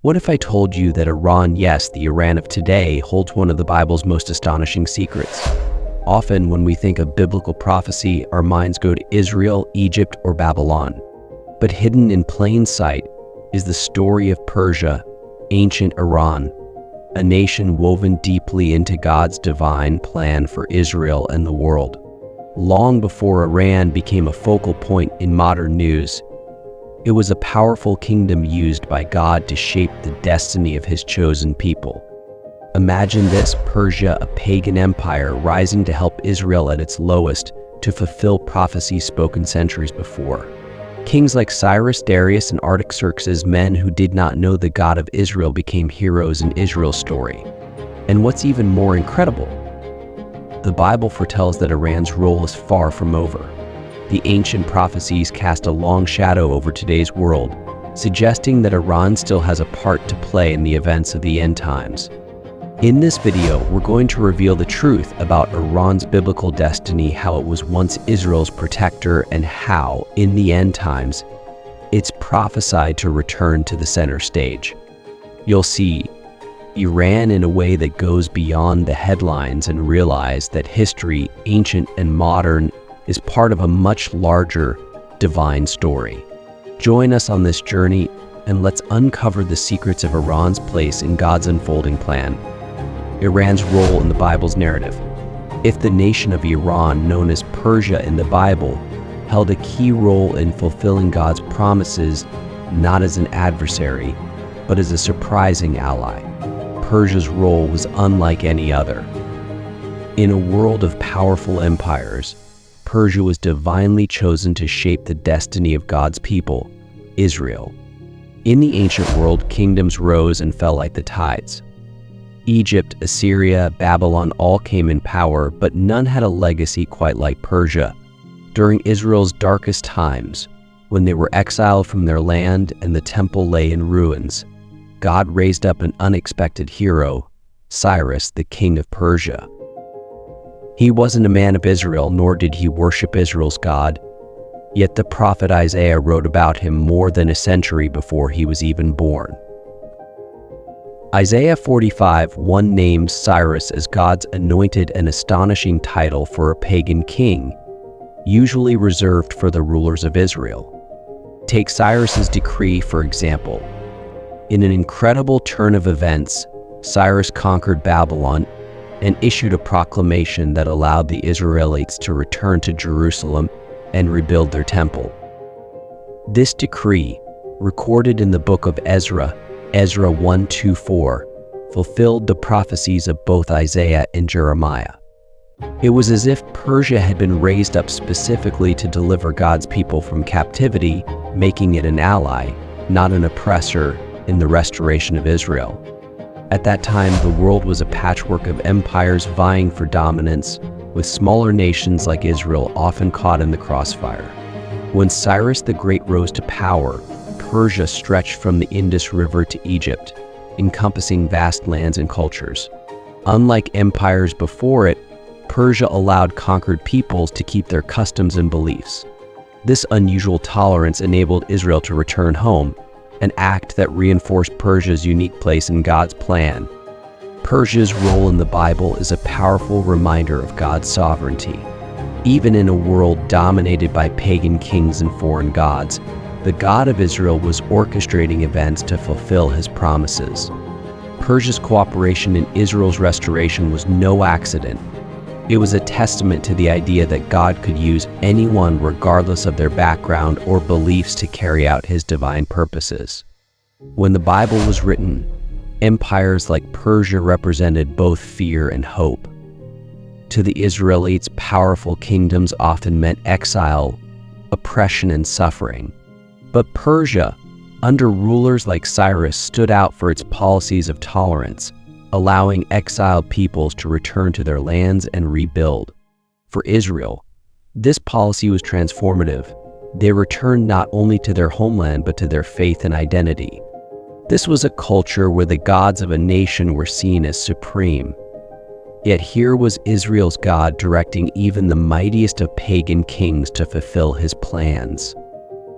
What if I told you that Iran, yes, the Iran of today, holds one of the Bible's most astonishing secrets? Often when we think of biblical prophecy, our minds go to Israel, Egypt, or Babylon. But hidden in plain sight is the story of Persia, ancient Iran, a nation woven deeply into God's divine plan for Israel and the world. Long before Iran became a focal point in modern news, it was a powerful kingdom used by God to shape the destiny of His chosen people. Imagine this: Persia, a pagan empire, rising to help Israel at its lowest to fulfill prophecies spoken centuries before. Kings like Cyrus, Darius, and Artaxerxes, men who did not know the God of Israel, became heroes in Israel's story. And what's even more incredible, the Bible foretells that Iran's role is far from over. The ancient prophecies cast a long shadow over today's world, suggesting that Iran still has a part to play in the events of the end times. In this video, we're going to reveal the truth about Iran's biblical destiny, how it was once Israel's protector, and how, in the end times, it's prophesied to return to the center stage. You'll see Iran in a way that goes beyond the headlines and realize that history, ancient and modern, is part of a much larger divine story. Join us on this journey and let's uncover the secrets of Iran's place in God's unfolding plan. Iran's role in the Bible's narrative. If the nation of Iran, known as Persia in the Bible, held a key role in fulfilling God's promises, not as an adversary, but as a surprising ally, Persia's role was unlike any other. In a world of powerful empires, Persia was divinely chosen to shape the destiny of God's people, Israel. In the ancient world, kingdoms rose and fell like the tides. Egypt, Assyria, Babylon all came in power, but none had a legacy quite like Persia. During Israel's darkest times, when they were exiled from their land and the temple lay in ruins, God raised up an unexpected hero, Cyrus, the king of Persia. He wasn't a man of Israel, nor did he worship Israel's God, yet the prophet Isaiah wrote about him more than a century before he was even born. Isaiah 45:1 names Cyrus as God's anointed, an astonishing title for a pagan king, usually reserved for the rulers of Israel. Take Cyrus's decree, for example. In an incredible turn of events, Cyrus conquered Babylon and issued a proclamation that allowed the Israelites to return to Jerusalem and rebuild their temple. This decree, recorded in the book of Ezra 1-4, fulfilled the prophecies of both Isaiah and Jeremiah. It was as if Persia had been raised up specifically to deliver God's people from captivity, making it an ally, not an oppressor, in the restoration of Israel. At that time, the world was a patchwork of empires vying for dominance, with smaller nations like Israel often caught in the crossfire. When Cyrus the Great rose to power, Persia stretched from the Indus River to Egypt, encompassing vast lands and cultures. Unlike empires before it, Persia allowed conquered peoples to keep their customs and beliefs. This unusual tolerance enabled Israel to return home, an act that reinforced Persia's unique place in God's plan. Persia's role in the Bible is a powerful reminder of God's sovereignty. Even in a world dominated by pagan kings and foreign gods, the God of Israel was orchestrating events to fulfill His promises. Persia's cooperation in Israel's restoration was no accident. It was a testament to the idea that God could use anyone regardless of their background or beliefs to carry out His divine purposes. When the Bible was written, empires like Persia represented both fear and hope. To the Israelites, powerful kingdoms often meant exile, oppression, and suffering. But Persia, under rulers like Cyrus, stood out for its policies of tolerance, allowing exiled peoples to return to their lands and rebuild. For Israel, this policy was transformative. They returned not only to their homeland but to their faith and identity. This was a culture where the gods of a nation were seen as supreme. Yet here was Israel's God directing even the mightiest of pagan kings to fulfill His plans.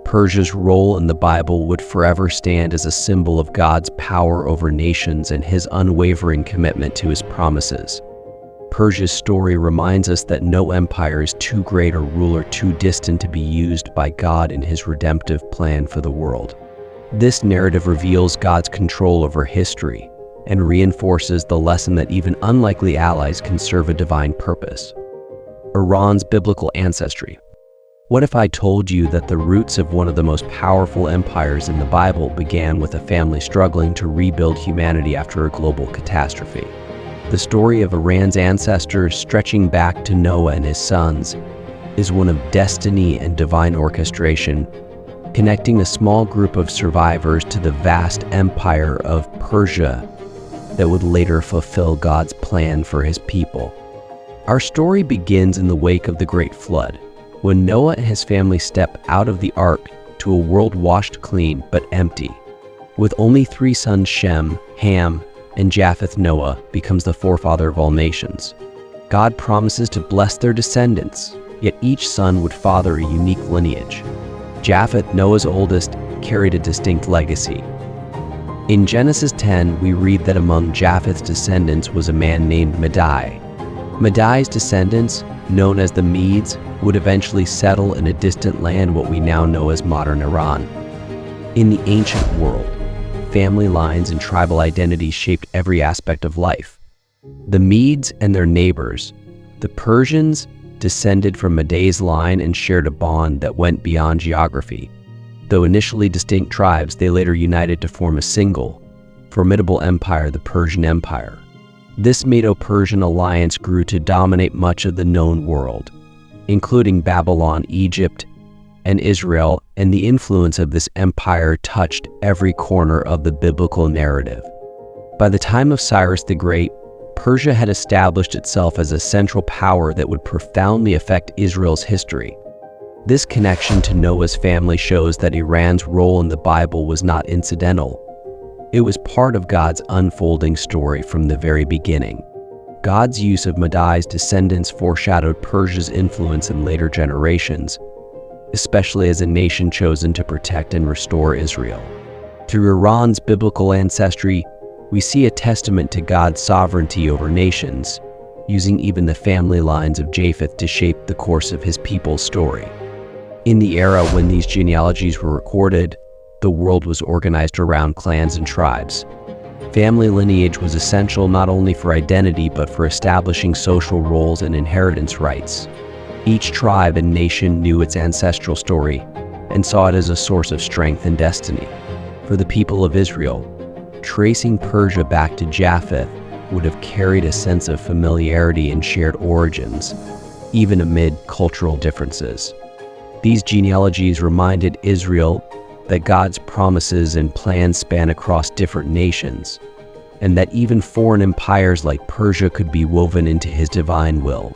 Persia's role in the Bible would forever stand as a symbol of God's power over nations and his unwavering commitment to his promises. Persia's story reminds us that no empire is too great or ruler too distant to be used by God in his redemptive plan for the world. This narrative reveals God's control over history and reinforces the lesson that even unlikely allies can serve a divine purpose. Iran's biblical ancestry. What if I told you that the roots of one of the most powerful empires in the Bible began with a family struggling to rebuild humanity after a global catastrophe? The story of Iran's ancestors, stretching back to Noah and his sons, is one of destiny and divine orchestration, connecting a small group of survivors to the vast empire of Persia that would later fulfill God's plan for his people. Our story begins in the wake of the Great Flood, when Noah and his family step out of the ark to a world washed clean but empty. With only 3 sons, Shem, Ham, and Japheth, Noah becomes the forefather of all nations. God promises to bless their descendants, yet each son would father a unique lineage. Japheth, Noah's oldest, carried a distinct legacy. In Genesis 10, we read that among Japheth's descendants was a man named Madai. Madai's descendants, known as the Medes, would eventually settle in a distant land what we now know as modern Iran. In the ancient world, family lines and tribal identities shaped every aspect of life. The Medes and their neighbors, the Persians, descended from Madai's line and shared a bond that went beyond geography. Though initially distinct tribes, they later united to form a single, formidable empire, the Persian Empire. This Medo-Persian alliance grew to dominate much of the known world, including Babylon, Egypt, and Israel, and the influence of this empire touched every corner of the biblical narrative. By the time of Cyrus the Great, Persia had established itself as a central power that would profoundly affect Israel's history. This connection to Noah's family shows that Iran's role in the Bible was not incidental. It was part of God's unfolding story from the very beginning. God's use of Madai's descendants foreshadowed Persia's influence in later generations, especially as a nation chosen to protect and restore Israel. Through Iran's biblical ancestry, we see a testament to God's sovereignty over nations, using even the family lines of Japheth to shape the course of his people's story. In the era when these genealogies were recorded, the world was organized around clans and tribes. Family lineage was essential not only for identity but for establishing social roles and inheritance rights. Each tribe and nation knew its ancestral story and saw it as a source of strength and destiny. For the people of Israel, tracing Persia back to Japheth would have carried a sense of familiarity and shared origins, even amid cultural differences. These genealogies reminded Israel that God's promises and plans span across different nations, and that even foreign empires like Persia could be woven into his divine will.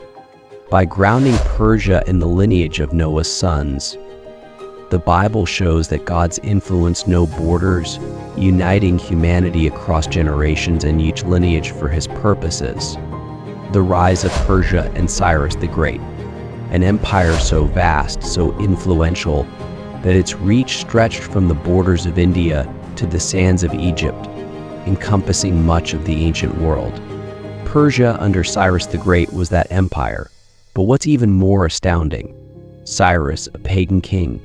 By grounding Persia in the lineage of Noah's sons, the Bible shows that God's influence knows no borders, uniting humanity across generations and each lineage for his purposes. The rise of Persia and Cyrus the Great, an empire so vast, so influential, that its reach stretched from the borders of India to the sands of Egypt, encompassing much of the ancient world. Persia under Cyrus the Great was that empire, but what's even more astounding, Cyrus, a pagan king,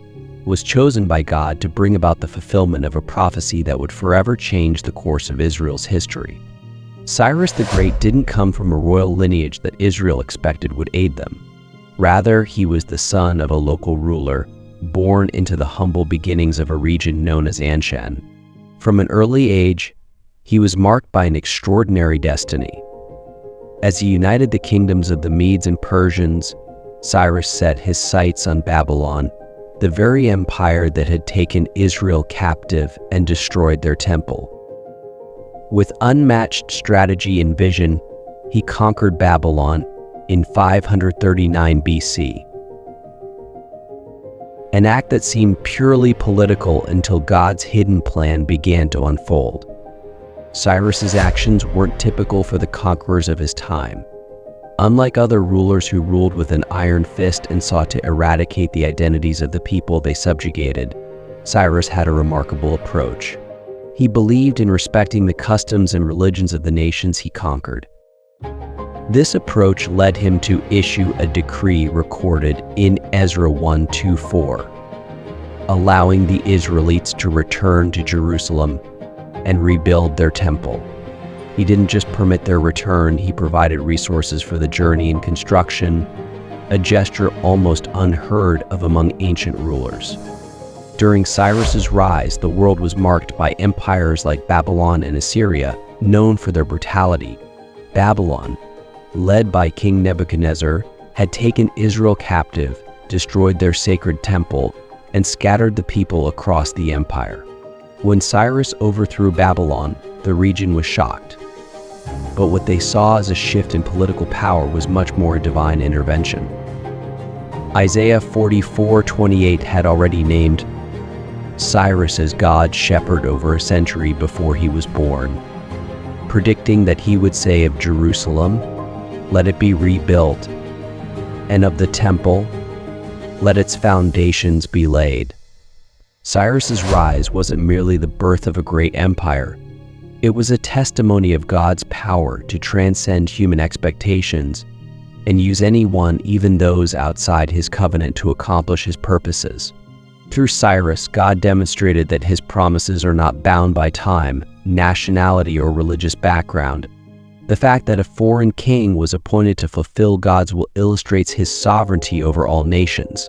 was chosen by God to bring about the fulfillment of a prophecy that would forever change the course of Israel's history. Cyrus the Great didn't come from a royal lineage that Israel expected would aid them. Rather, he was the son of a local ruler, born into the humble beginnings of a region known as Anshan. From an early age, he was marked by an extraordinary destiny. As he united the kingdoms of the Medes and Persians, Cyrus set his sights on Babylon, the very empire that had taken Israel captive and destroyed their temple. With unmatched strategy and vision, he conquered Babylon in 539 BC. An act that seemed purely political until God's hidden plan began to unfold. Cyrus's actions weren't typical for the conquerors of his time. Unlike other rulers who ruled with an iron fist and sought to eradicate the identities of the people they subjugated, Cyrus had a remarkable approach. He believed in respecting the customs and religions of the nations he conquered. This approach led him to issue a decree recorded in Ezra 1:2-4, allowing the Israelites to return to Jerusalem and rebuild their temple. He didn't just permit their return, he provided resources for the journey and construction, a gesture almost unheard of among ancient rulers. During Cyrus's rise, the world was marked by empires like Babylon and Assyria, known for their brutality. Babylon, led by King Nebuchadnezzar, had taken Israel captive, destroyed their sacred temple, and scattered the people across the empire. When Cyrus overthrew Babylon, the region was shocked. But what they saw as a shift in political power was much more a divine intervention. Isaiah 44:28 had already named Cyrus as God's shepherd over a century before he was born, predicting that he would say of Jerusalem, "Let it be rebuilt," and of the temple, "Let its foundations be laid." Cyrus's rise wasn't merely the birth of a great empire. It was a testimony of God's power to transcend human expectations and use anyone, even those outside his covenant, to accomplish his purposes. Through Cyrus, God demonstrated that his promises are not bound by time, nationality, or religious background. The fact that a foreign king was appointed to fulfill God's will illustrates his sovereignty over all nations.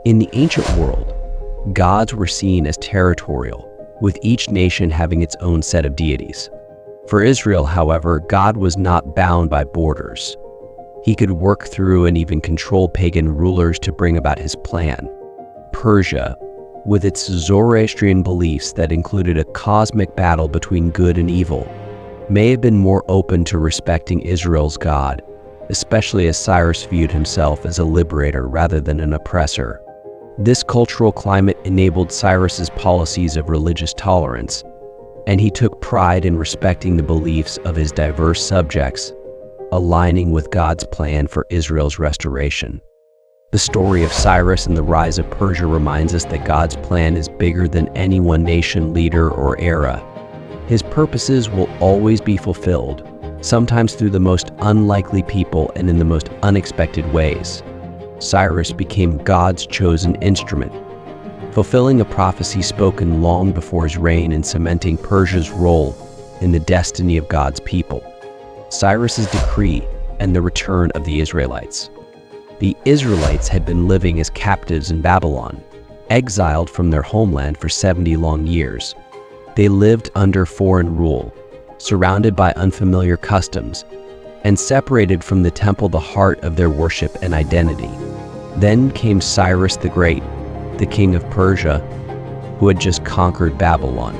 In the ancient world, gods were seen as territorial, with each nation having its own set of deities. For Israel, however, God was not bound by borders. He could work through and even control pagan rulers to bring about his plan. Persia, with its Zoroastrian beliefs that included a cosmic battle between good and evil, may have been more open to respecting Israel's God, especially as Cyrus viewed himself as a liberator rather than an oppressor. This cultural climate enabled Cyrus's policies of religious tolerance, and he took pride in respecting the beliefs of his diverse subjects, aligning with God's plan for Israel's restoration. The story of Cyrus and the rise of Persia reminds us that God's plan is bigger than any one nation, leader, or era. His purposes will always be fulfilled, sometimes through the most unlikely people and in the most unexpected ways. Cyrus became God's chosen instrument, fulfilling a prophecy spoken long before his reign and cementing Persia's role in the destiny of God's people. Cyrus's decree and the return of the Israelites. The Israelites had been living as captives in Babylon, exiled from their homeland for 70 long years. They lived under foreign rule, surrounded by unfamiliar customs, and separated from the temple, the heart of their worship and identity. Then came Cyrus the Great, the king of Persia, who had just conquered Babylon.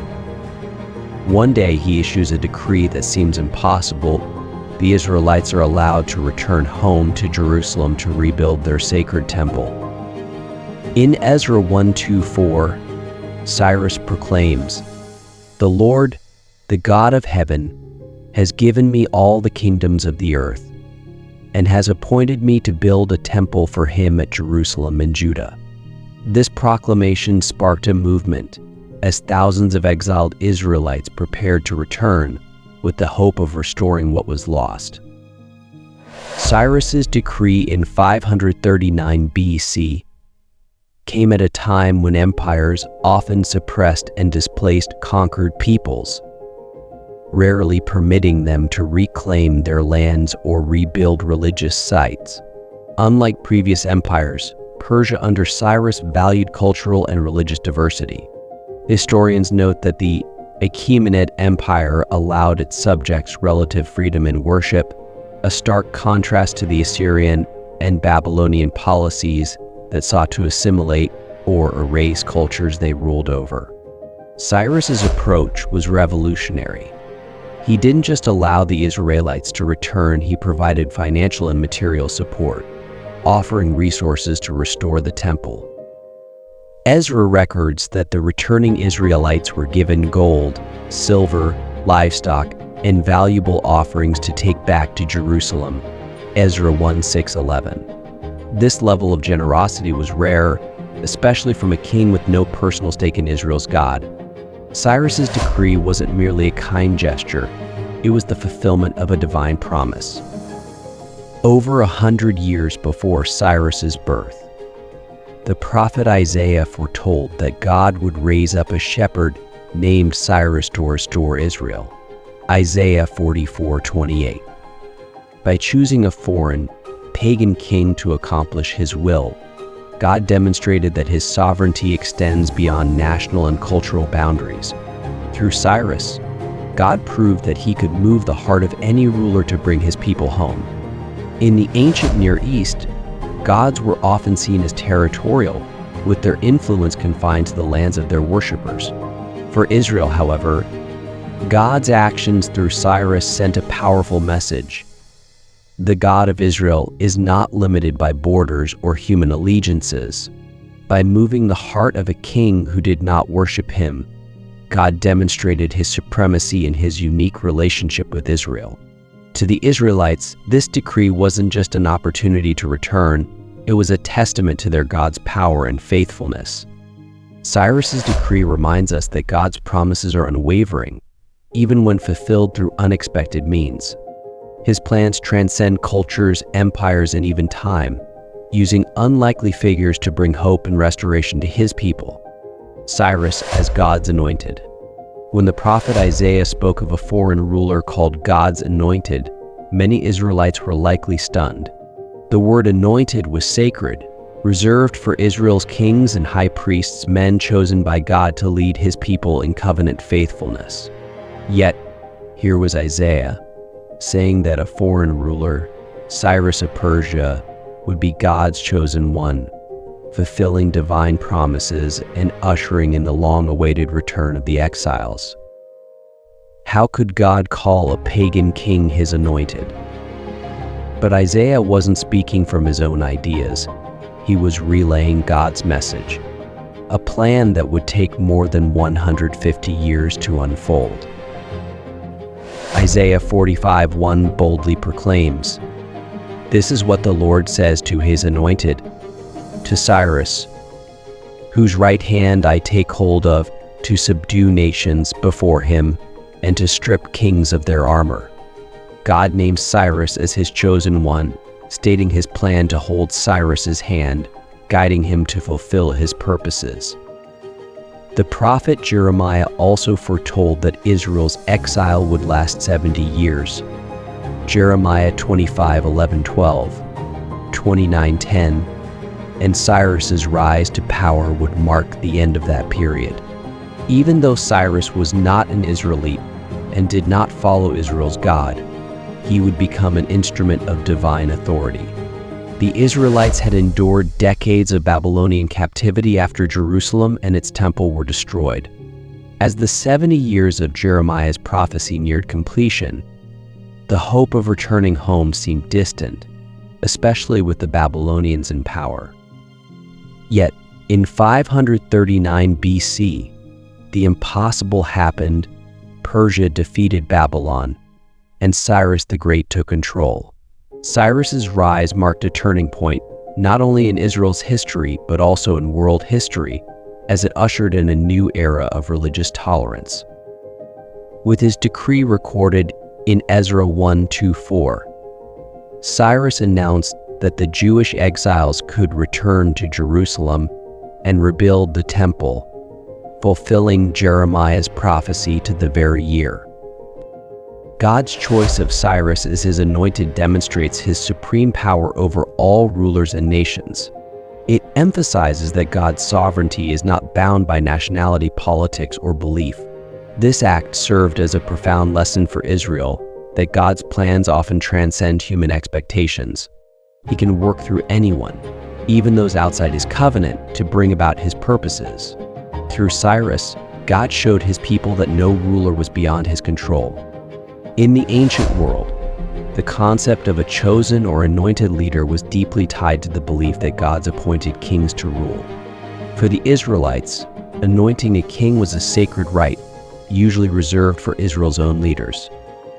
One day he issues a decree that seems impossible. The Israelites are allowed to return home to Jerusalem to rebuild their sacred temple. In Ezra 1:2-4, Cyrus proclaims, "The Lord, the God of heaven, has given me all the kingdoms of the earth, and has appointed me to build a temple for him at Jerusalem in Judah." This proclamation sparked a movement as thousands of exiled Israelites prepared to return with the hope of restoring what was lost. Cyrus's decree in 539 BC came at a time when empires often suppressed and displaced conquered peoples, rarely permitting them to reclaim their lands or rebuild religious sites. Unlike previous empires, Persia under Cyrus valued cultural and religious diversity. Historians note that the Achaemenid Empire allowed its subjects relative freedom in worship, a stark contrast to the Assyrian and Babylonian policies that sought to assimilate or erase cultures they ruled over. Cyrus's approach was revolutionary. He didn't just allow the Israelites to return, he provided financial and material support, offering resources to restore the temple. Ezra records that the returning Israelites were given gold, silver, livestock, and valuable offerings to take back to Jerusalem, Ezra 1:6-11. This level of generosity was rare, especially from a king with no personal stake in Israel's God. Cyrus's decree wasn't merely a kind gesture, it was the fulfillment of a divine promise. Over 100 years before Cyrus's birth, the prophet Isaiah foretold that God would raise up a shepherd named Cyrus to restore Israel. Isaiah 44:28. By choosing a foreign, pagan king to accomplish his will, God demonstrated that his sovereignty extends beyond national and cultural boundaries. Through Cyrus, God proved that he could move the heart of any ruler to bring his people home. In the ancient Near East, gods were often seen as territorial, with their influence confined to the lands of their worshippers. For Israel, however, God's actions through Cyrus sent a powerful message. The God of Israel is not limited by borders or human allegiances. By moving the heart of a king who did not worship him, God demonstrated his supremacy in his unique relationship with Israel. To the Israelites, this decree wasn't just an opportunity to return, it was a testament to their God's power and faithfulness. Cyrus's decree reminds us that God's promises are unwavering, even when fulfilled through unexpected means. His plans transcend cultures, empires, and even time, using unlikely figures to bring hope and restoration to his people. Cyrus as God's anointed. When the prophet Isaiah spoke of a foreign ruler called God's anointed, many Israelites were likely stunned. The word anointed was sacred, reserved for Israel's kings and high priests, men chosen by God to lead his people in covenant faithfulness. Yet, here was Isaiah, saying that a foreign ruler, Cyrus of Persia, would be God's chosen one, fulfilling divine promises and ushering in the long-awaited return of the exiles. How could God call a pagan king his anointed? But Isaiah wasn't speaking from his own ideas. He was relaying God's message, a plan that would take more than 150 years to unfold. Isaiah 45:1 boldly proclaims, "This is what the Lord says to his anointed, to Cyrus, whose right hand I take hold of to subdue nations before him and to strip kings of their armor." God names Cyrus as his chosen one, stating his plan to hold Cyrus's hand, guiding him to fulfill his purposes. The prophet Jeremiah also foretold that Israel's exile would last 70 years. Jeremiah 25:11-12, 29:10, and Cyrus's rise to power would mark the end of that period. Even though Cyrus was not an Israelite and did not follow Israel's God, he would become an instrument of divine authority. The Israelites had endured decades of Babylonian captivity after Jerusalem and its temple were destroyed. As the 70 years of Jeremiah's prophecy neared completion, the hope of returning home seemed distant, especially with the Babylonians in power. Yet, in 539 BC, the impossible happened. Persia defeated Babylon, and Cyrus the Great took control. Cyrus's rise marked a turning point, not only in Israel's history, but also in world history, as it ushered in a new era of religious tolerance. With his decree recorded in Ezra 1:2-4, Cyrus announced that the Jewish exiles could return to Jerusalem and rebuild the temple, fulfilling Jeremiah's prophecy to the very year. God's choice of Cyrus as his anointed demonstrates his supreme power over all rulers and nations. It emphasizes that God's sovereignty is not bound by nationality, politics, or belief. This act served as a profound lesson for Israel that God's plans often transcend human expectations. He can work through anyone, even those outside his covenant, to bring about his purposes. Through Cyrus, God showed his people that no ruler was beyond his control. In the ancient world, the concept of a chosen or anointed leader was deeply tied to the belief that God's appointed kings to rule. For the Israelites, anointing a king was a sacred rite, usually reserved for Israel's own leaders.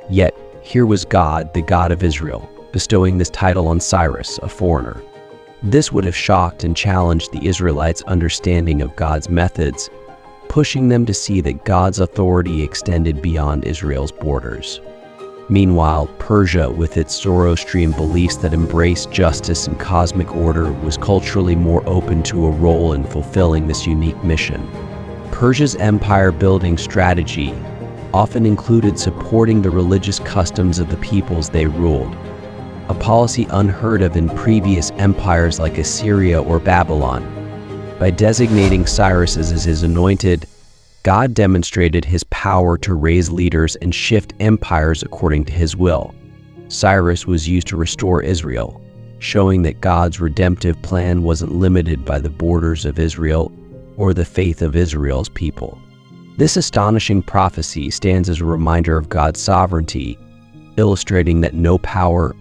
Yet, here was God, the God of Israel, bestowing this title on Cyrus, a foreigner. This would have shocked and challenged the Israelites' understanding of God's methods, pushing them to see that God's authority extended beyond Israel's borders. Meanwhile, Persia, with its Zoroastrian beliefs that embraced justice and cosmic order, was culturally more open to a role in fulfilling this unique mission. Persia's empire-building strategy often included supporting the religious customs of the peoples they ruled, a policy unheard of in previous empires like Assyria or Babylon. By designating Cyrus as his anointed, God demonstrated his power to raise leaders and shift empires according to his will. Cyrus was used to restore Israel, showing that God's redemptive plan wasn't limited by the borders of Israel or the faith of Israel's people. This astonishing prophecy stands as a reminder of God's sovereignty, illustrating that no power,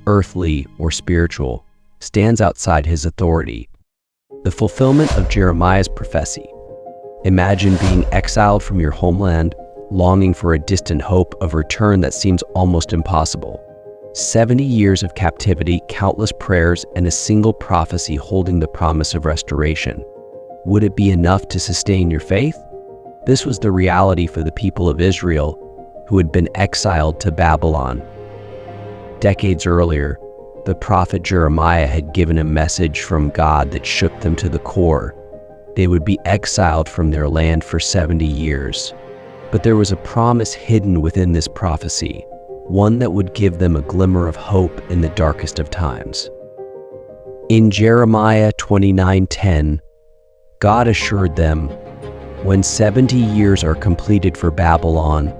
earthly or spiritual, stands outside his authority. The fulfillment of Jeremiah's prophecy. Imagine being exiled from your homeland, longing for a distant hope of return that seems almost impossible. 70 years of captivity, countless prayers, and a single prophecy holding the promise of restoration. Would it be enough to sustain your faith? This was the reality for the people of Israel, who had been exiled to Babylon. Decades earlier, the prophet Jeremiah had given a message from God that shook them to the core. They would be exiled from their land for 70 years. But there was a promise hidden within this prophecy, one that would give them a glimmer of hope in the darkest of times. In Jeremiah 29:10, God assured them, "When 70 years are completed for Babylon,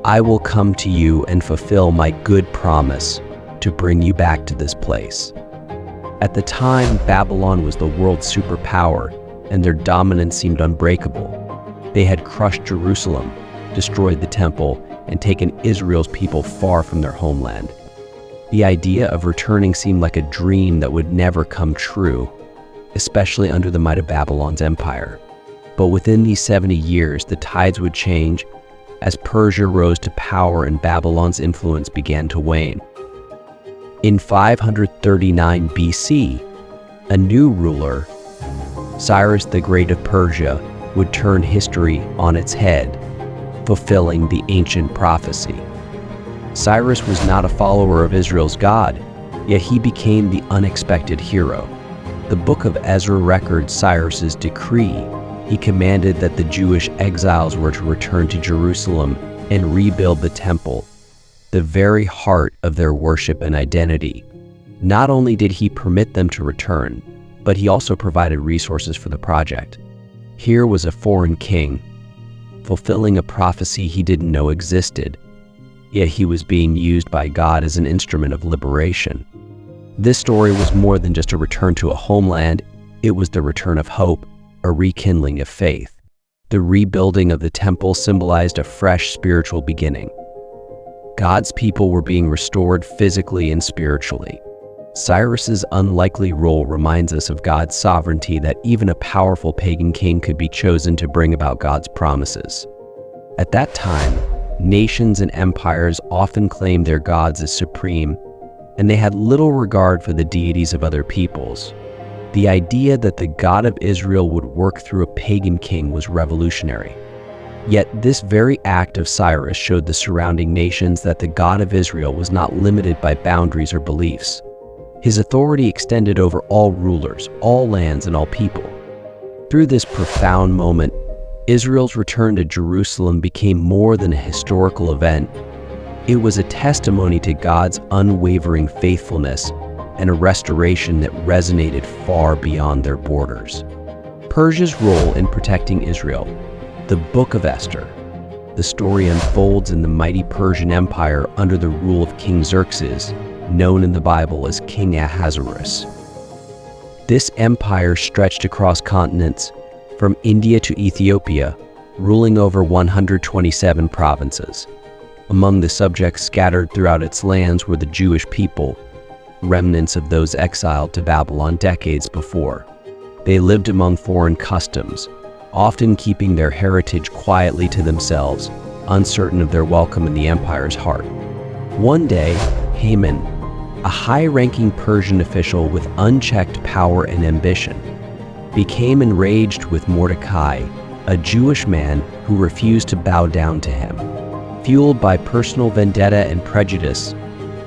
I will come to you and fulfill my good promise to bring you back to this place." At the time, Babylon was the world's superpower, and their dominance seemed unbreakable. They had crushed Jerusalem, destroyed the temple, and taken Israel's people far from their homeland. The idea of returning seemed like a dream that would never come true, especially under the might of Babylon's empire. But within these 70 years, the tides would change as Persia rose to power and Babylon's influence began to wane. In 539 BC, a new ruler, Cyrus the Great of Persia, would turn history on its head, fulfilling the ancient prophecy. Cyrus was not a follower of Israel's God, yet he became the unexpected hero. The book of Ezra records Cyrus's decree. He commanded that the Jewish exiles were to return to Jerusalem and rebuild the temple, the very heart of their worship and identity. Not only did he permit them to return, but he also provided resources for the project. Here was a foreign king, fulfilling a prophecy he didn't know existed, yet he was being used by God as an instrument of liberation. This story was more than just a return to a homeland, it was the return of hope, a rekindling of faith. The rebuilding of the temple symbolized a fresh spiritual beginning. God's people were being restored physically and spiritually. Cyrus's unlikely role reminds us of God's sovereignty, that even a powerful pagan king could be chosen to bring about God's promises. At that time, nations and empires often claimed their gods as supreme, and they had little regard for the deities of other peoples. The idea that the God of Israel would work through a pagan king was revolutionary. Yet this very act of Cyrus showed the surrounding nations that the God of Israel was not limited by boundaries or beliefs. His authority extended over all rulers, all lands, and all people. Through this profound moment, Israel's return to Jerusalem became more than a historical event. It was a testimony to God's unwavering faithfulness and a restoration that resonated far beyond their borders. Persia's role in protecting Israel. The Book of Esther. The story unfolds in the mighty Persian Empire under the rule of King Xerxes, known in the Bible as King Ahasuerus. This empire stretched across continents, from India to Ethiopia, ruling over 127 provinces. Among the subjects scattered throughout its lands were the Jewish people, remnants of those exiled to Babylon decades before. They lived among foreign customs, often keeping their heritage quietly to themselves, uncertain of their welcome in the empire's heart. One day, Haman, a high-ranking Persian official with unchecked power and ambition, became enraged with Mordecai, a Jewish man who refused to bow down to him. Fueled by personal vendetta and prejudice,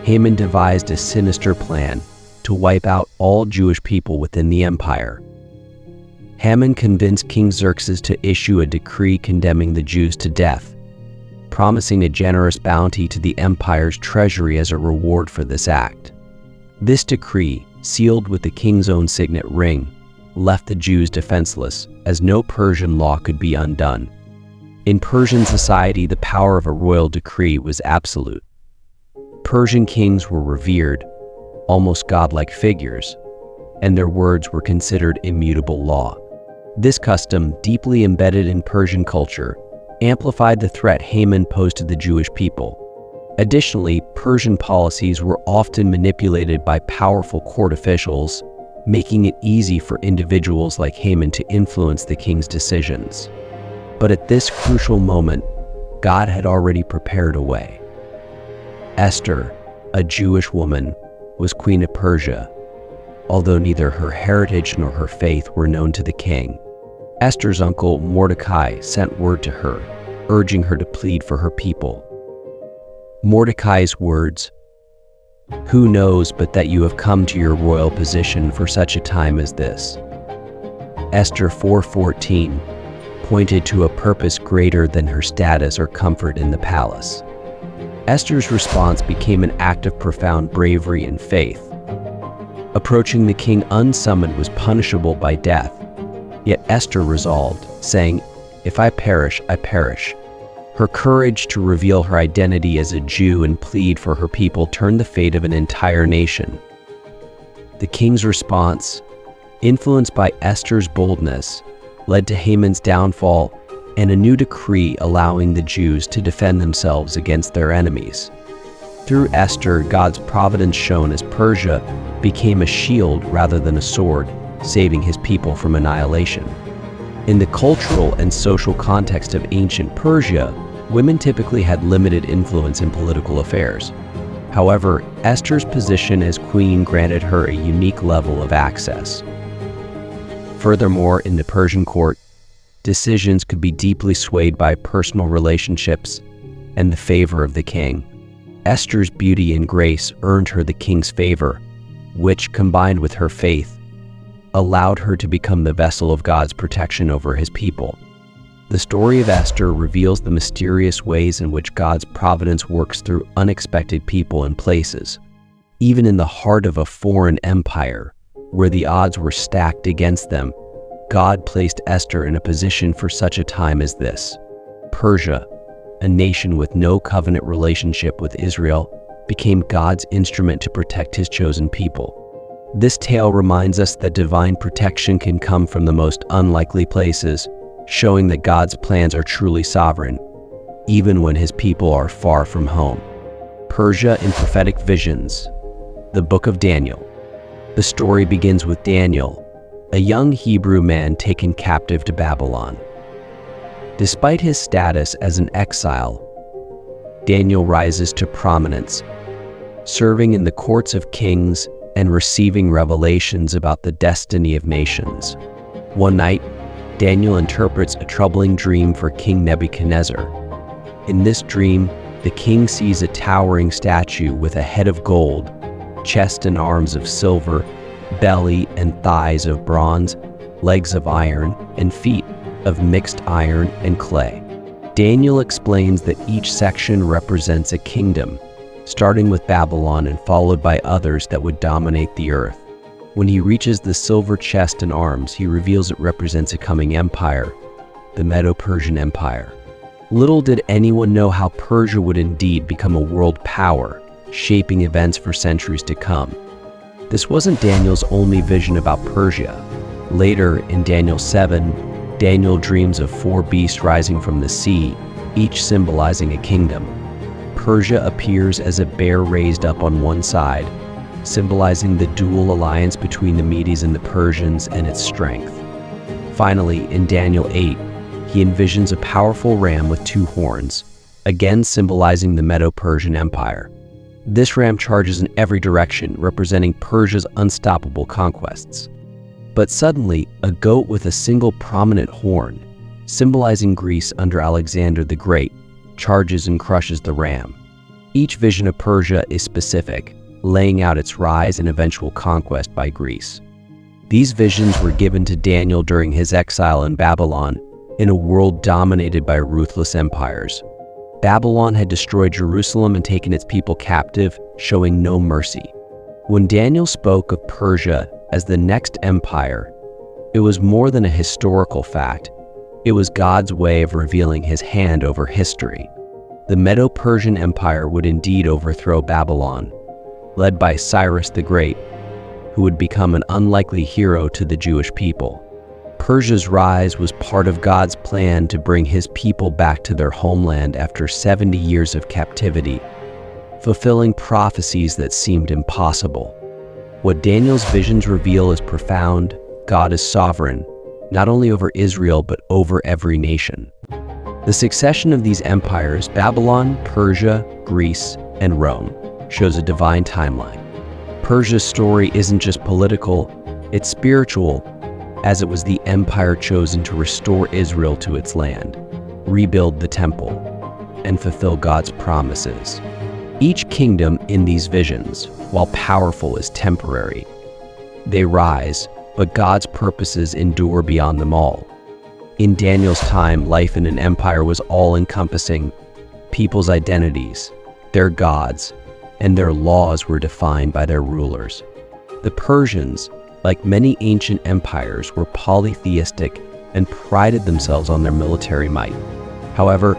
Haman devised a sinister plan to wipe out all Jewish people within the empire. Haman convinced King Xerxes to issue a decree condemning the Jews to death, promising a generous bounty to the empire's treasury as a reward for this act. This decree, sealed with the king's own signet ring, left the Jews defenseless, as no Persian law could be undone. In Persian society, the power of a royal decree was absolute. Persian kings were revered, almost godlike figures, and their words were considered immutable law. This custom, deeply embedded in Persian culture, amplified the threat Haman posed to the Jewish people. Additionally, Persian policies were often manipulated by powerful court officials, making it easy for individuals like Haman to influence the king's decisions. But at this crucial moment, God had already prepared a way. Esther, a Jewish woman, was queen of Persia, although neither her heritage nor her faith were known to the king. Esther's uncle, Mordecai, sent word to her, urging her to plead for her people. Mordecai's words, "Who knows but that you have come to your royal position for such a time as this?" Esther 4:14 pointed to a purpose greater than her status or comfort in the palace. Esther's response became an act of profound bravery and faith. Approaching the king unsummoned was punishable by death, yet Esther resolved, saying, "If I perish, I perish." Her courage to reveal her identity as a Jew and plead for her people turned the fate of an entire nation. The king's response, influenced by Esther's boldness, led to Haman's downfall and a new decree allowing the Jews to defend themselves against their enemies. Through Esther, God's providence shown as Persia became a shield rather than a sword, saving his people from annihilation. In the cultural and social context of ancient Persia, women typically had limited influence in political affairs. However, Esther's position as queen granted her a unique level of access. Furthermore, in the Persian court, decisions could be deeply swayed by personal relationships and the favor of the king. Esther's beauty and grace earned her the king's favor, which, combined with her faith, allowed her to become the vessel of God's protection over his people. The story of Esther reveals the mysterious ways in which God's providence works through unexpected people and places. Even in the heart of a foreign empire, where the odds were stacked against them, God placed Esther in a position for such a time as this. Persia, a nation with no covenant relationship with Israel, became God's instrument to protect his chosen people. This tale reminds us that divine protection can come from the most unlikely places, showing that God's plans are truly sovereign, even when his people are far from home. Persia in prophetic visions. The Book of Daniel. The story begins with Daniel, a young Hebrew man taken captive to Babylon. Despite his status as an exile, Daniel rises to prominence, serving in the courts of kings and receiving revelations about the destiny of nations. One night, Daniel interprets a troubling dream for King Nebuchadnezzar. In this dream, the king sees a towering statue with a head of gold, chest and arms of silver, belly and thighs of bronze, legs of iron, and feet of mixed iron and clay. Daniel explains that each section represents a kingdom, starting with Babylon and followed by others that would dominate the earth. When he reaches the silver chest and arms, he reveals it represents a coming empire, the Medo-Persian Empire. Little did anyone know how Persia would indeed become a world power, shaping events for centuries to come. This wasn't Daniel's only vision about Persia. Later, in Daniel 7, Daniel dreams of 4 beasts rising from the sea, each symbolizing a kingdom. Persia appears as a bear raised up on one side, symbolizing the dual alliance between the Medes and the Persians and its strength. Finally, in Daniel 8, he envisions a powerful ram with 2 horns, again symbolizing the Medo-Persian Empire. This ram charges in every direction, representing Persia's unstoppable conquests. But suddenly, a goat with a single prominent horn, symbolizing Greece under Alexander the Great, charges and crushes the ram. Each vision of Persia is specific, laying out its rise and eventual conquest by Greece. These visions were given to Daniel during his exile in Babylon, in a world dominated by ruthless empires. Babylon had destroyed Jerusalem and taken its people captive, showing no mercy. When Daniel spoke of Persia as the next empire, it was more than a historical fact. It was God's way of revealing his hand over history. The Medo-Persian Empire would indeed overthrow Babylon, led by Cyrus the Great, who would become an unlikely hero to the Jewish people. Persia's rise was part of God's plan to bring his people back to their homeland after 70 years of captivity, fulfilling prophecies that seemed impossible. What Daniel's visions reveal is profound. God is sovereign, not only over Israel but over every nation. The succession of these empires, Babylon, Persia, Greece, and Rome, shows a divine timeline. Persia's story isn't just political, it's spiritual, as it was the empire chosen to restore Israel to its land, rebuild the temple, and fulfill God's promises. Each kingdom in these visions, while powerful, is temporary. They rise, but God's purposes endure beyond them all. In Daniel's time, life in an empire was all-encompassing. People's identities, their gods, and their laws were defined by their rulers. The Persians, like many ancient empires, were polytheistic and prided themselves on their military might. However,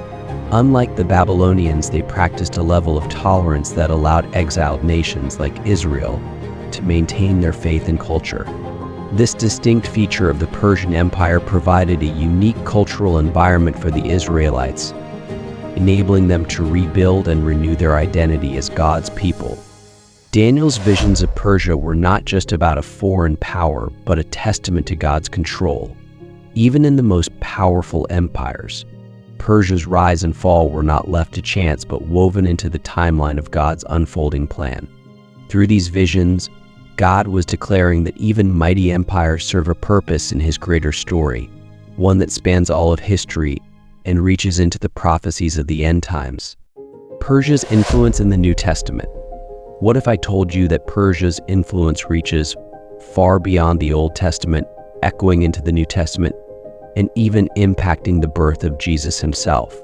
unlike the Babylonians, they practiced a level of tolerance that allowed exiled nations like Israel to maintain their faith and culture. This distinct feature of the Persian Empire provided a unique cultural environment for the Israelites, enabling them to rebuild and renew their identity as God's people. Daniel's visions of Persia were not just about a foreign power, but a testament to God's control. Even in the most powerful empires, Persia's rise and fall were not left to chance but woven into the timeline of God's unfolding plan. Through these visions, God was declaring that even mighty empires serve a purpose in his greater story, one that spans all of history and reaches into the prophecies of the end times. Persia's influence in the New Testament. What if I told you that Persia's influence reaches far beyond the Old Testament, echoing into the New Testament, and even impacting the birth of Jesus himself?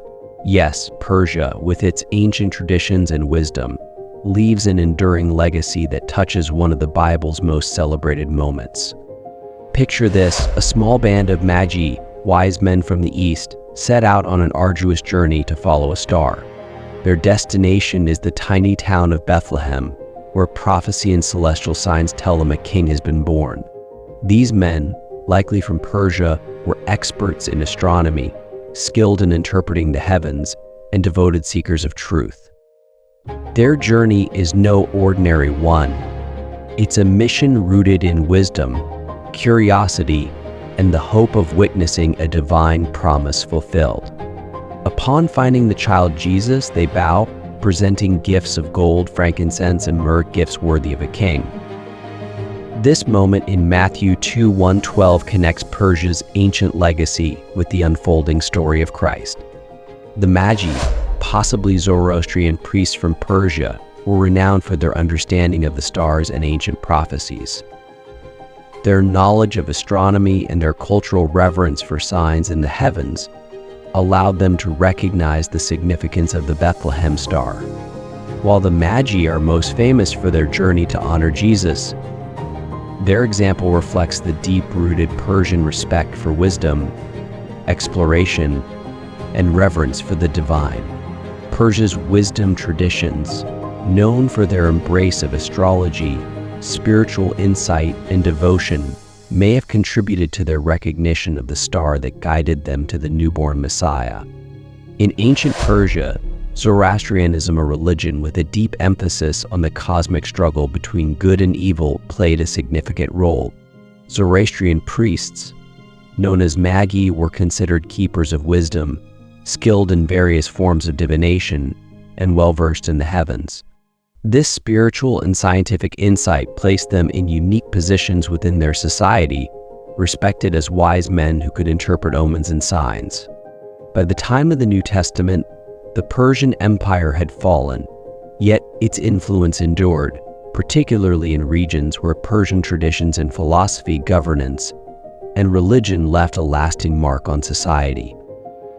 Yes, Persia, with its ancient traditions and wisdom, leaves an enduring legacy that touches one of the Bible's most celebrated moments. Picture this: a small band of magi, wise men from the East, set out on an arduous journey to follow a star. Their destination is the tiny town of Bethlehem, where prophecy and celestial signs tell them a king has been born. These men, likely from Persia, were experts in astronomy, skilled in interpreting the heavens, and devoted seekers of truth. Their journey is no ordinary one. It's a mission rooted in wisdom, curiosity, and the hope of witnessing a divine promise fulfilled. Upon finding the child Jesus, they bow, presenting gifts of gold, frankincense, and myrrh, gifts worthy of a king. This moment in Matthew 2:1-12 connects Persia's ancient legacy with the unfolding story of Christ. The Magi, possibly Zoroastrian priests from Persia, were renowned for their understanding of the stars and ancient prophecies. Their knowledge of astronomy and their cultural reverence for signs in the heavens allowed them to recognize the significance of the Bethlehem star. While the Magi are most famous for their journey to honor Jesus, their example reflects the deep-rooted Persian respect for wisdom, exploration, and reverence for the divine. Persia's wisdom traditions, known for their embrace of astrology, spiritual insight, and devotion, may have contributed to their recognition of the star that guided them to the newborn Messiah. In ancient Persia, Zoroastrianism, a religion with a deep emphasis on the cosmic struggle between good and evil, played a significant role. Zoroastrian priests, known as magi, were considered keepers of wisdom, skilled in various forms of divination, and well-versed in the heavens. This spiritual and scientific insight placed them in unique positions within their society, respected as wise men who could interpret omens and signs. By the time of the New Testament, the Persian Empire had fallen, yet its influence endured, particularly in regions where Persian traditions in philosophy, governance, and religion left a lasting mark on society.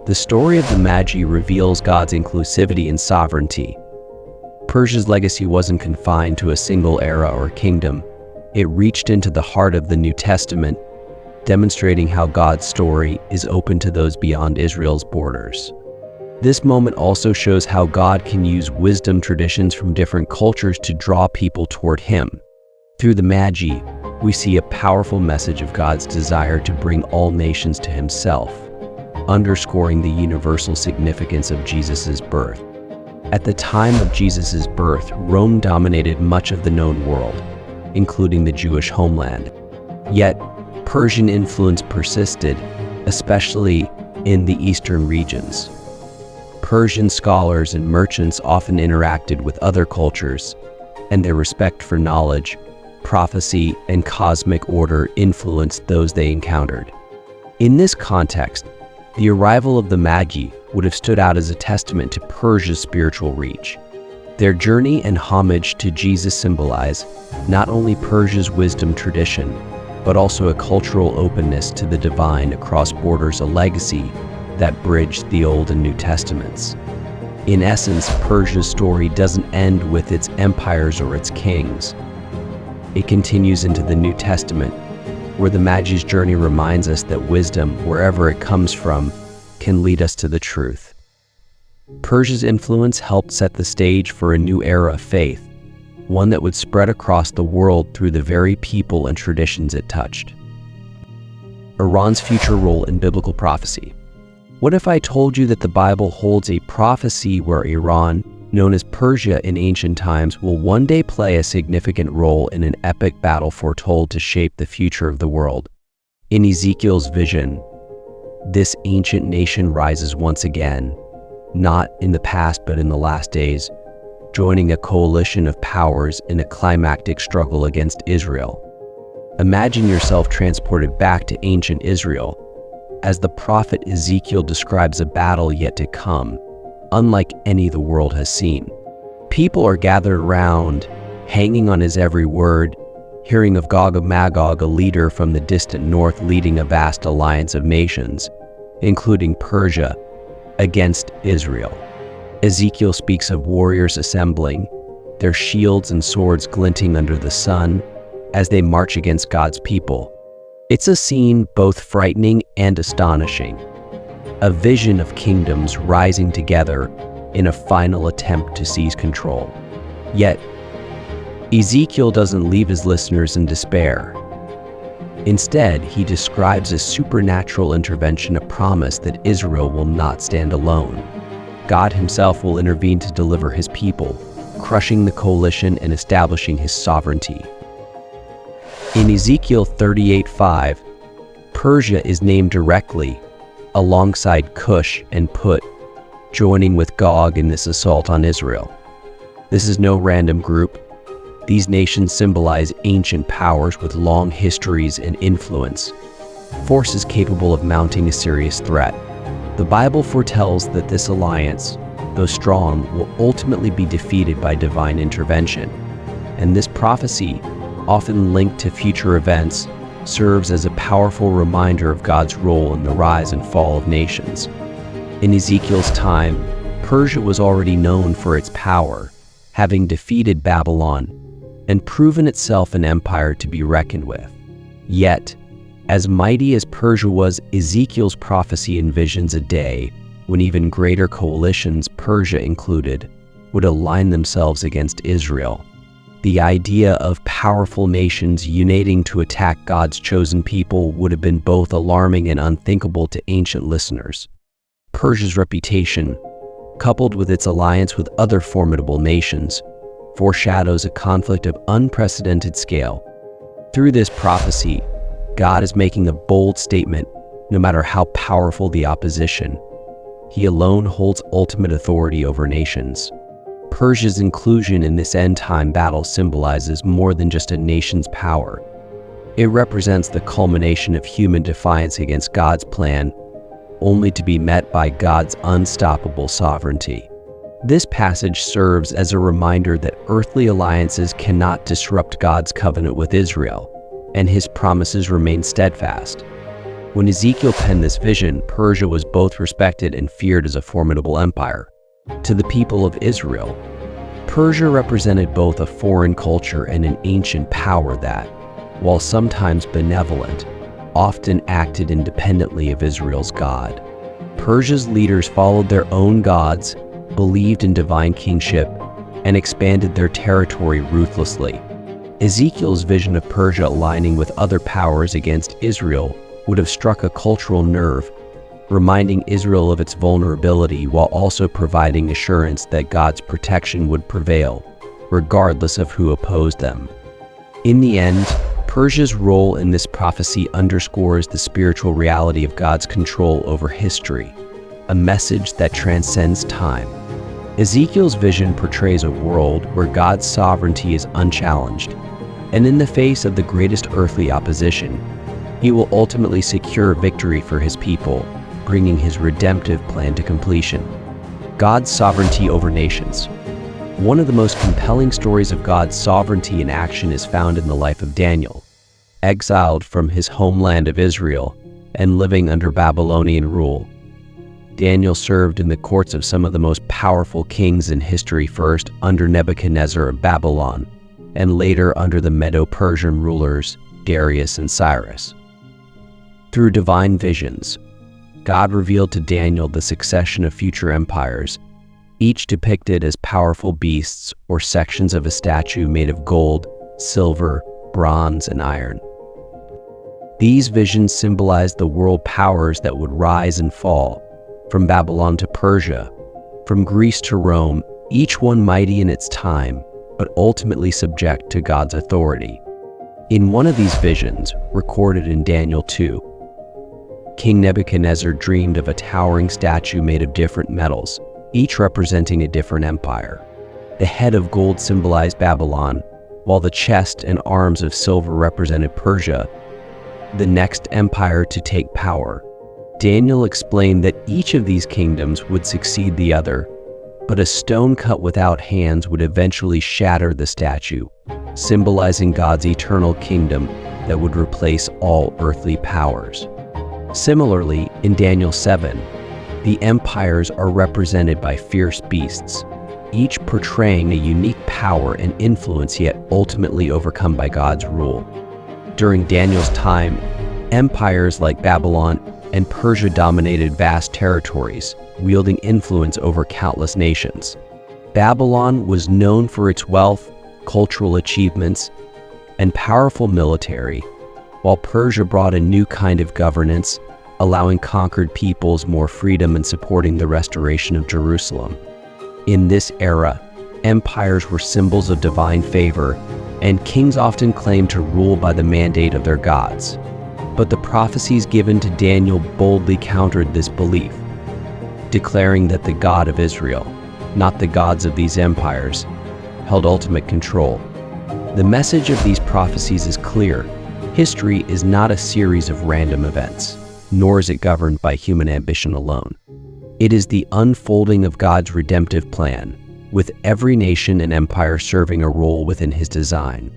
The story of the Magi reveals God's inclusivity and sovereignty. Persia's legacy wasn't confined to a single era or kingdom. It reached into the heart of the New Testament, demonstrating how God's story is open to those beyond Israel's borders. This moment also shows how God can use wisdom traditions from different cultures to draw people toward Him. Through the Magi, we see a powerful message of God's desire to bring all nations to Himself, underscoring the universal significance of Jesus' birth. At the time of Jesus' birth, Rome dominated much of the known world, including the Jewish homeland. Yet, Persian influence persisted, especially in the eastern regions. Persian scholars and merchants often interacted with other cultures, and their respect for knowledge, prophecy, and cosmic order influenced those they encountered. In this context, the arrival of the Magi would have stood out as a testament to Persia's spiritual reach. Their journey and homage to Jesus symbolize not only Persia's wisdom tradition, but also a cultural openness to the divine across borders, a legacy that bridged the Old and New Testaments. In essence, Persia's story doesn't end with its empires or its kings. It continues into the New Testament, where the Magi's journey reminds us that wisdom, wherever it comes from, can lead us to the truth. Persia's influence helped set the stage for a new era of faith, one that would spread across the world through the very people and traditions it touched. Iran's future role in biblical prophecy. What if I told you that the Bible holds a prophecy where Iran, known as Persia in ancient times, will one day play a significant role in an epic battle foretold to shape the future of the world? In Ezekiel's vision, this ancient nation rises once again, not in the past but in the last days, joining a coalition of powers in a climactic struggle against Israel. Imagine yourself transported back to ancient Israel, as the prophet Ezekiel describes a battle yet to come, unlike any the world has seen. People are gathered around, hanging on his every word, hearing of Gog of Magog, a leader from the distant north leading a vast alliance of nations, including Persia, against Israel. Ezekiel speaks of warriors assembling, their shields and swords glinting under the sun as they march against God's people. It's a scene both frightening and astonishing, a vision of kingdoms rising together in a final attempt to seize control. Yet, Ezekiel doesn't leave his listeners in despair. Instead, he describes a supernatural intervention, a promise that Israel will not stand alone. God himself will intervene to deliver his people, crushing the coalition and establishing his sovereignty. In Ezekiel 38:5, Persia is named directly, alongside Cush and Put, joining with Gog in this assault on Israel. This is no random group. These nations symbolize ancient powers with long histories and influence, forces capable of mounting a serious threat. The Bible foretells that this alliance, though strong, will ultimately be defeated by divine intervention, and this prophecy, often linked to future events, serves as a powerful reminder of God's role in the rise and fall of nations. In Ezekiel's time, Persia was already known for its power, having defeated Babylon and proven itself an empire to be reckoned with. Yet, as mighty as Persia was, Ezekiel's prophecy envisions a day when even greater coalitions, Persia included, would align themselves against Israel. The idea of powerful nations uniting to attack God's chosen people would have been both alarming and unthinkable to ancient listeners. Persia's reputation, coupled with its alliance with other formidable nations, foreshadows a conflict of unprecedented scale. Through this prophecy, God is making a bold statement: no matter how powerful the opposition, he alone holds ultimate authority over nations. Persia's inclusion in this end-time battle symbolizes more than just a nation's power. It represents the culmination of human defiance against God's plan, only to be met by God's unstoppable sovereignty. This passage serves as a reminder that earthly alliances cannot disrupt God's covenant with Israel, and his promises remain steadfast. When Ezekiel penned this vision, Persia was both respected and feared as a formidable empire. To the people of Israel, Persia represented both a foreign culture and an ancient power that, while sometimes benevolent, often acted independently of Israel's God. Persia's leaders followed their own gods, believed in divine kingship, and expanded their territory ruthlessly. Ezekiel's vision of Persia aligning with other powers against Israel would have struck a cultural nerve, reminding Israel of its vulnerability while also providing assurance that God's protection would prevail, regardless of who opposed them. In the end, Persia's role in this prophecy underscores the spiritual reality of God's control over history, a message that transcends time. Ezekiel's vision portrays a world where God's sovereignty is unchallenged, and in the face of the greatest earthly opposition, he will ultimately secure victory for his people, bringing his redemptive plan to completion. God's sovereignty over nations. One of the most compelling stories of God's sovereignty in action is found in the life of Daniel. Exiled from his homeland of Israel and living under Babylonian rule, Daniel served in the courts of some of the most powerful kings in history, first under Nebuchadnezzar of Babylon, and later under the Medo-Persian rulers Darius and Cyrus. Through divine visions, God revealed to Daniel the succession of future empires, each depicted as powerful beasts or sections of a statue made of gold, silver, bronze, and iron. These visions symbolized the world powers that would rise and fall, from Babylon to Persia, from Greece to Rome, each one mighty in its time, but ultimately subject to God's authority. In one of these visions, recorded in Daniel 2, King Nebuchadnezzar dreamed of a towering statue made of different metals, each representing a different empire. The head of gold symbolized Babylon, while the chest and arms of silver represented Persia, the next empire to take power. Daniel explained that each of these kingdoms would succeed the other, but a stone cut without hands would eventually shatter the statue, symbolizing God's eternal kingdom that would replace all earthly powers. Similarly, in Daniel 7, the empires are represented by fierce beasts, each portraying a unique power and influence yet ultimately overcome by God's rule. During Daniel's time, empires like Babylon and Persia dominated vast territories, wielding influence over countless nations. Babylon was known for its wealth, cultural achievements, and powerful military, while Persia brought a new kind of governance, allowing conquered peoples more freedom and supporting the restoration of Jerusalem. In this era, empires were symbols of divine favor, and kings often claimed to rule by the mandate of their gods. But the prophecies given to Daniel boldly countered this belief, declaring that the God of Israel, not the gods of these empires, held ultimate control. The message of these prophecies is clear. History is not a series of random events, nor is it governed by human ambition alone. It is the unfolding of God's redemptive plan, with every nation and empire serving a role within his design.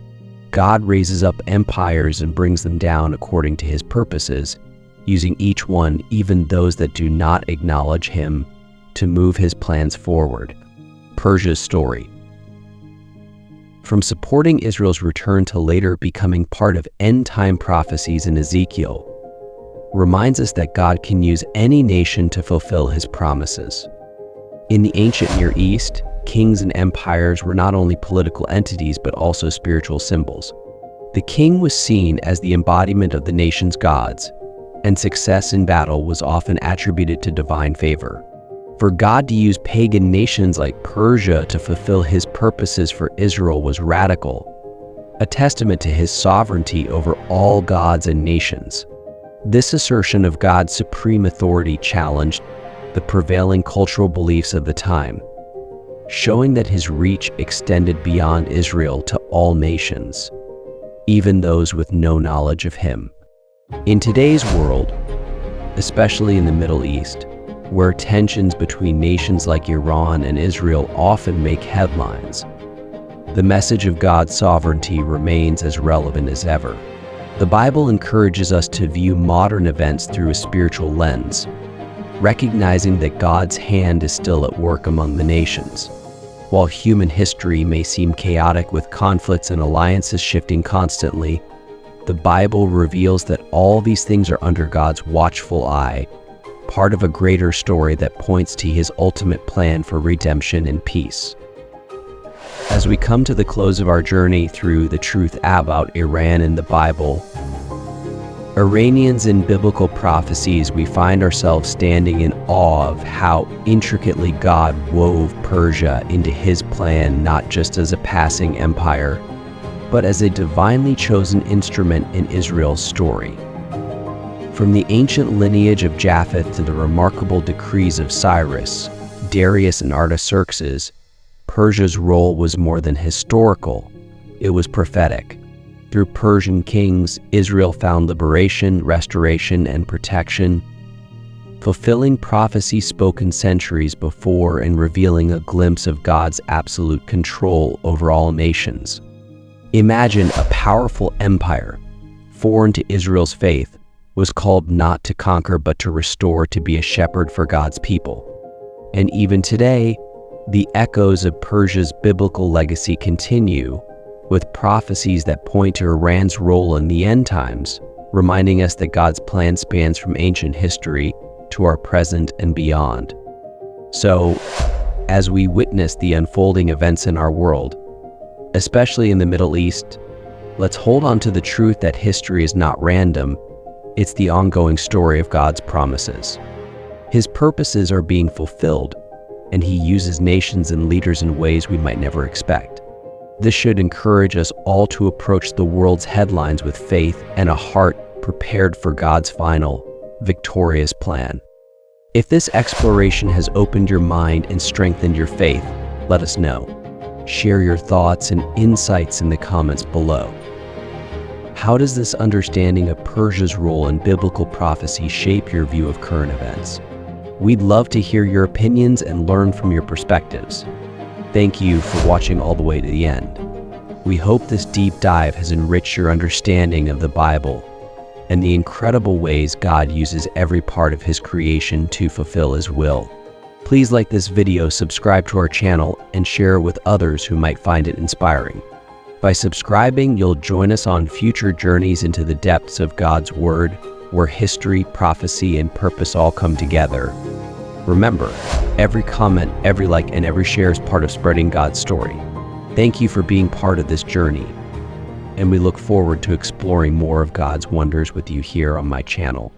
God raises up empires and brings them down according to his purposes, using each one, even those that do not acknowledge him, to move his plans forward. Persia's story. From supporting Israel's return to later becoming part of end-time prophecies in Ezekiel, reminds us that God can use any nation to fulfill his promises. In the ancient Near East, kings and empires were not only political entities but also spiritual symbols. The king was seen as the embodiment of the nation's gods, and success in battle was often attributed to divine favor. For God to use pagan nations like Persia to fulfill his purposes for Israel was radical, a testament to his sovereignty over all gods and nations. This assertion of God's supreme authority challenged the prevailing cultural beliefs of the time, showing that his reach extended beyond Israel to all nations, even those with no knowledge of him. In today's world, especially in the Middle East, where tensions between nations like Iran and Israel often make headlines, the message of God's sovereignty remains as relevant as ever. The Bible encourages us to view modern events through a spiritual lens, recognizing that God's hand is still at work among the nations. While human history may seem chaotic with conflicts and alliances shifting constantly, the Bible reveals that all these things are under God's watchful eye, part of a greater story that points to his ultimate plan for redemption and peace. As we come to the close of our journey through the truth about Iran in the Bible, Iranians in biblical prophecies, we find ourselves standing in awe of how intricately God wove Persia into his plan, not just as a passing empire, but as a divinely chosen instrument in Israel's story. From the ancient lineage of Japheth to the remarkable decrees of Cyrus, Darius, and Artaxerxes, Persia's role was more than historical, it was prophetic. Through Persian kings, Israel found liberation, restoration, and protection, fulfilling prophecy spoken centuries before and revealing a glimpse of God's absolute control over all nations. Imagine a powerful empire, foreign to Israel's faith, was called not to conquer but to restore, to be a shepherd for God's people. And even today, the echoes of Persia's biblical legacy continue, with prophecies that point to Iran's role in the end times, reminding us that God's plan spans from ancient history to our present and beyond. So, as we witness the unfolding events in our world, especially in the Middle East, let's hold on to the truth that history is not random, it's the ongoing story of God's promises. His purposes are being fulfilled, and he uses nations and leaders in ways we might never expect. This should encourage us all to approach the world's headlines with faith and a heart prepared for God's final, victorious plan. If this exploration has opened your mind and strengthened your faith, let us know. Share your thoughts and insights in the comments below. How does this understanding of Persia's role in biblical prophecy shape your view of current events? We'd love to hear your opinions and learn from your perspectives. Thank you for watching all the way to the end. We hope this deep dive has enriched your understanding of the Bible and the incredible ways God uses every part of his creation to fulfill his will. Please like this video, subscribe to our channel, and share it with others who might find it inspiring. By subscribing, you'll join us on future journeys into the depths of God's Word, where history, prophecy, and purpose all come together. Remember, every comment, every like, and every share is part of spreading God's story. Thank you for being part of this journey, and we look forward to exploring more of God's wonders with you here on my channel.